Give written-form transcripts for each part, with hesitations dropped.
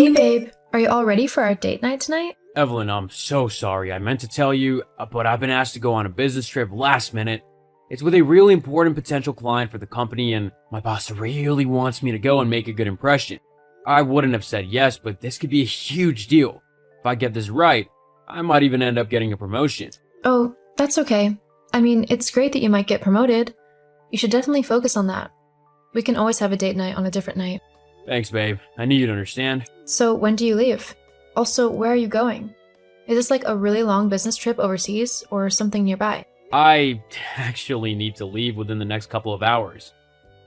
Hey babe, are you all ready for our date night tonight? Evelyn, I'm so sorry. I meant to tell you, but I've been asked to go on a business trip last minute. It's with a really important potential client for the company, and my boss really wants me to go and make a good impression. I wouldn't have said yes, but this could be a huge deal. If I get this right, I might even end up getting a promotion. Oh, that's okay. I mean, it's great that you might get promoted. You should definitely focus on that. We can always have a date night on a different night. Thanks, babe. I need you to understand. So when do you leave? Also, where are you going? Is this like a really long business trip overseas or something nearby? I actually need to leave within the next couple of hours.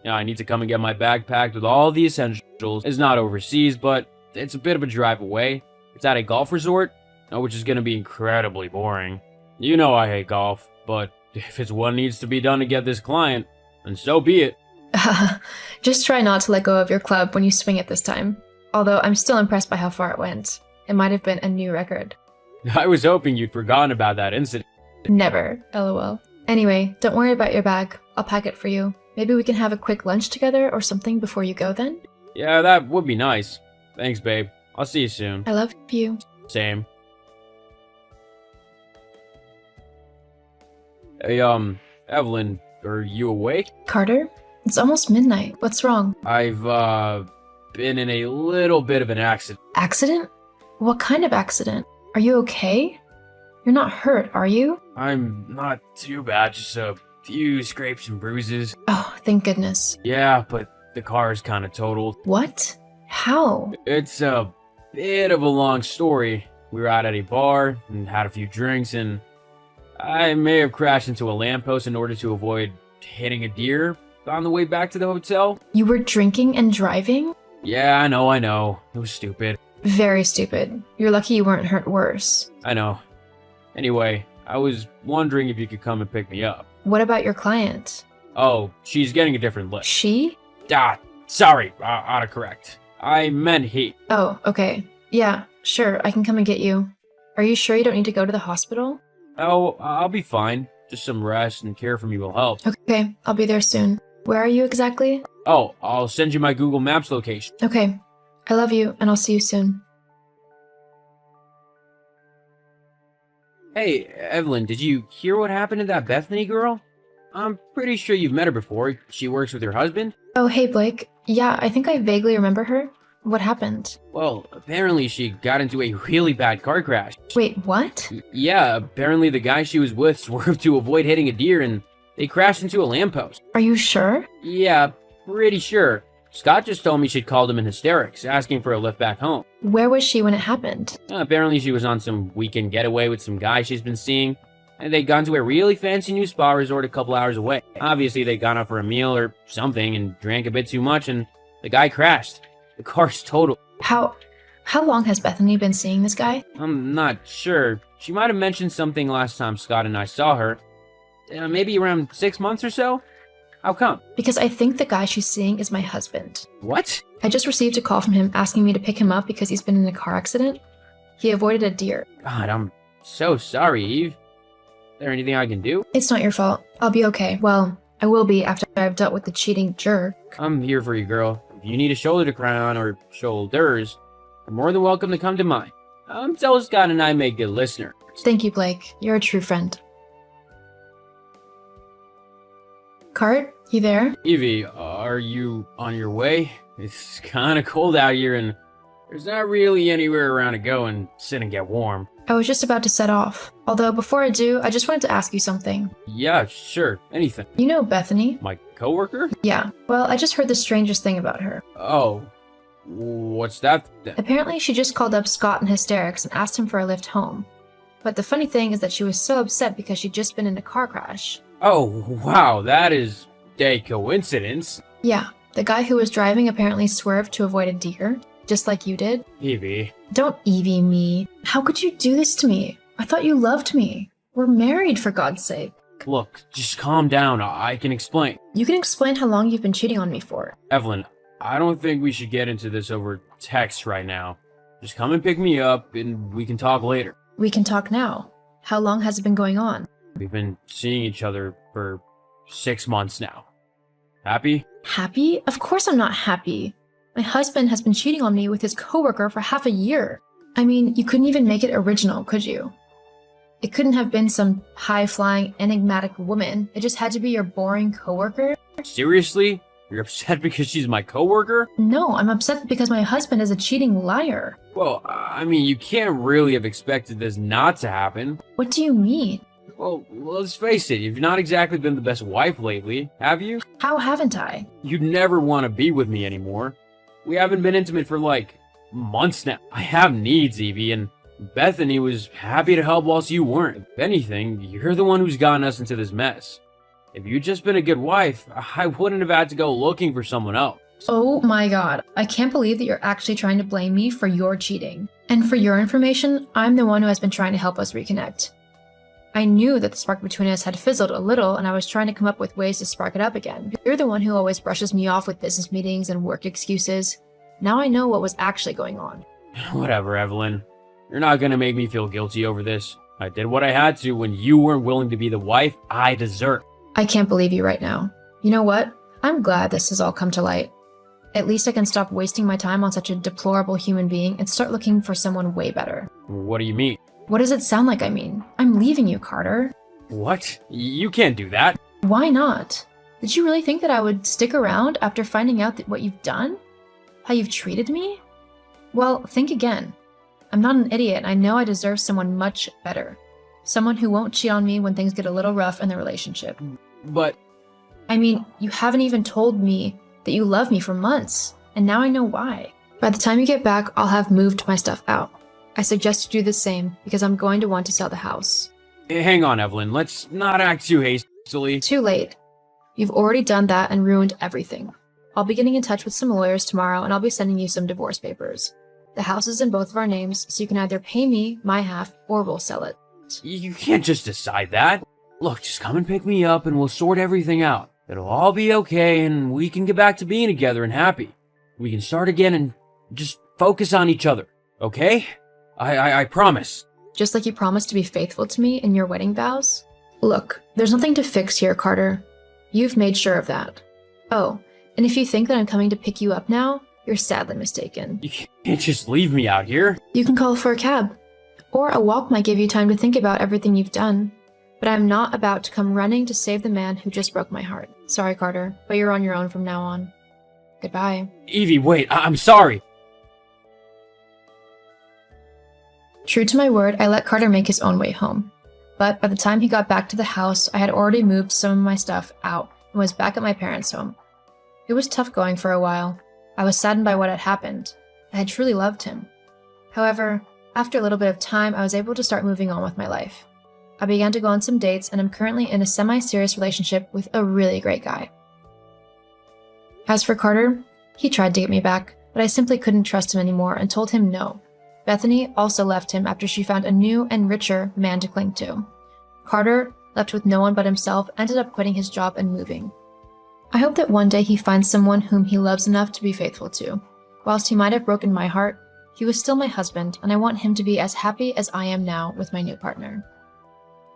Yeah, I need to come and get my bag packed with all the essentials. It's not overseas, but it's a bit of a drive away. It's at a golf resort, which is going to be incredibly boring. You know I hate golf, but if it's what needs to be done to get this client, then so be it. Just try not to let go of your club when you swing it this time. Although I'm still impressed by how far it went. It might have been a new record. I was hoping you'd forgotten about that incident. Never, lol. Anyway, don't worry about your bag. I'll pack it for you. Maybe we can have a quick lunch together or something before you go then? Yeah, that would be nice. Thanks, babe. I'll see you soon. I love you. Same. Hey, Evelyn, are you awake? Carter? It's almost midnight. What's wrong? I've, been in a little bit of an accident. Accident? What kind of accident? Are you okay? You're not hurt, are you? I'm not too bad, just a few scrapes and bruises. Oh, thank goodness. Yeah, but the car is kind of totaled. What? How? It's a bit of a long story. We were out at a bar and had a few drinks, and I may have crashed into a lamppost in order to avoid hitting a deer on the way back to the hotel. You were drinking and driving? Yeah, I know. It was stupid. Very stupid. You're lucky you weren't hurt worse. I know. Anyway, I was wondering if you could come and pick me up. What about your client? Oh, she's getting a different lift. She? Sorry, autocorrect. I meant he. Oh, okay. Yeah, sure, I can come and get you. Are you sure you don't need to go to the hospital? Oh, I'll be fine. Just some rest and care for me will help. Okay, I'll be there soon. Where are you exactly? Oh, I'll send you my Google Maps location. Okay. I love you, and I'll see you soon. Hey, Evelyn, did you hear what happened to that Bethany girl? I'm pretty sure you've met her before. She works with her husband. Oh, hey, Blake. Yeah, I think I vaguely remember her. What happened? Well, apparently she got into a really bad car crash. Wait, what? Yeah, apparently the guy she was with swerved to avoid hitting a deer and they crashed into a lamppost. Are you sure? Yeah, pretty sure. Scott just told me she'd called him in hysterics, asking for a lift back home. Where was she when it happened? Apparently she was on some weekend getaway with some guy she's been seeing, and they'd gone to a really fancy new spa resort a couple hours away. Obviously they'd gone out for a meal or something and drank a bit too much, and the guy crashed. The car's totaled. How long has Bethany been seeing this guy? I'm not sure. She might have mentioned something last time Scott and I saw her. Maybe around 6 months or so? How come? Because I think the guy she's seeing is my husband. What? I just received a call from him asking me to pick him up because he's been in a car accident. He avoided a deer. God, I'm so sorry, Eve. Is there anything I can do? It's not your fault. I'll be okay. Well, I will be after I've dealt with the cheating jerk. I'm here for you, girl. If you need a shoulder to cry on, or shoulders, you're more than welcome to come to mine. Tell Scott and I make good listeners. Thank you, Blake. You're a true friend. Cart, you there? Evie, are you on your way? It's kind of cold out here, and there's not really anywhere around to go and sit and get warm. I was just about to set off. Although before I do, I just wanted to ask you something. Yeah, sure. Anything. You know Bethany? My coworker? Yeah. Well, I just heard the strangest thing about her. Oh. What's that then? Apparently, she just called up Scott in hysterics and asked him for a lift home. But the funny thing is that she was so upset because she'd just been in a car crash. Oh, wow, that is a coincidence. Yeah, the guy who was driving apparently swerved to avoid a deer, just like you did. Evie. Don't Evie me. How could you do this to me? I thought you loved me. We're married, for God's sake. Look, just calm down. I can explain. You can explain how long you've been cheating on me for. Evelyn, I don't think we should get into this over text right now. Just come and pick me up and we can talk later. We can talk now. How long has it been going on? We've been seeing each other for 6 months now. Happy? Happy? Of course I'm not happy. My husband has been cheating on me with his coworker for half a year. I mean, you couldn't even make it original, could you? It couldn't have been some high-flying, enigmatic woman. It just had to be your boring coworker. Seriously? You're upset because she's my coworker? No, I'm upset because my husband is a cheating liar. Well, I mean, you can't really have expected this not to happen. What do you mean? Well, let's face it, you've not exactly been the best wife lately, have you? How haven't I? You'd never want to be with me anymore. We haven't been intimate for like months now. I have needs, Evie, and Bethany was happy to help whilst you weren't. If anything, you're the one who's gotten us into this mess. If you'd just been a good wife, I wouldn't have had to go looking for someone else. Oh my god, I can't believe that you're actually trying to blame me for your cheating. And for your information, I'm the one who has been trying to help us reconnect. I knew that the spark between us had fizzled a little, and I was trying to come up with ways to spark it up again. You're the one who always brushes me off with business meetings and work excuses. Now I know what was actually going on. Whatever, Evelyn. You're not gonna make me feel guilty over this. I did what I had to when you weren't willing to be the wife I deserve. I can't believe you right now. You know what? I'm glad this has all come to light. At least I can stop wasting my time on such a deplorable human being and start looking for someone way better. What do you mean? What does it sound like I mean? I'm leaving you, Carter. What? You can't do that. Why not? Did you really think that I would stick around after finding out that what you've done? How you've treated me? Well, think again. I'm not an idiot, and I know I deserve someone much better. Someone who won't cheat on me when things get a little rough in the relationship. But I mean, you haven't even told me that you love me for months, and now I know why. By the time you get back, I'll have moved my stuff out. I suggest you do the same, because I'm going to want to sell the house. hang on, Evelyn. Let's not act too hastily. Too late. You've already done that and ruined everything. I'll be getting in touch with some lawyers tomorrow, and I'll be sending you some divorce papers. The house is in both of our names, so you can either pay me my half, or we'll sell it. You can't just decide that. Look, just come and pick me up and we'll sort everything out. It'll all be okay and we can get back to being together and happy. We can start again and just focus on each other, okay? I promise. Just like you promised to be faithful to me in your wedding vows? Look, there's nothing to fix here, Carter. You've made sure of that. Oh, and if you think that I'm coming to pick you up now, you're sadly mistaken. You can't just leave me out here. You can call for a cab. Or a walk might give you time to think about everything you've done. But I'm not about to come running to save the man who just broke my heart. Sorry, Carter, but you're on your own from now on. Goodbye. Evie, wait, I'm sorry. True to my word, I let Carter make his own way home. But by the time he got back to the house, I had already moved some of my stuff out and was back at my parents' home. It was tough going for a while. I was saddened by what had happened. I had truly loved him. However, after a little bit of time, I was able to start moving on with my life. I began to go on some dates, and I'm currently in a semi-serious relationship with a really great guy. As for Carter, he tried to get me back, but I simply couldn't trust him anymore and told him no. Bethany also left him after she found a new and richer man to cling to. Carter, left with no one but himself, ended up quitting his job and moving. I hope that one day he finds someone whom he loves enough to be faithful to. Whilst he might have broken my heart, he was still my husband, and I want him to be as happy as I am now with my new partner.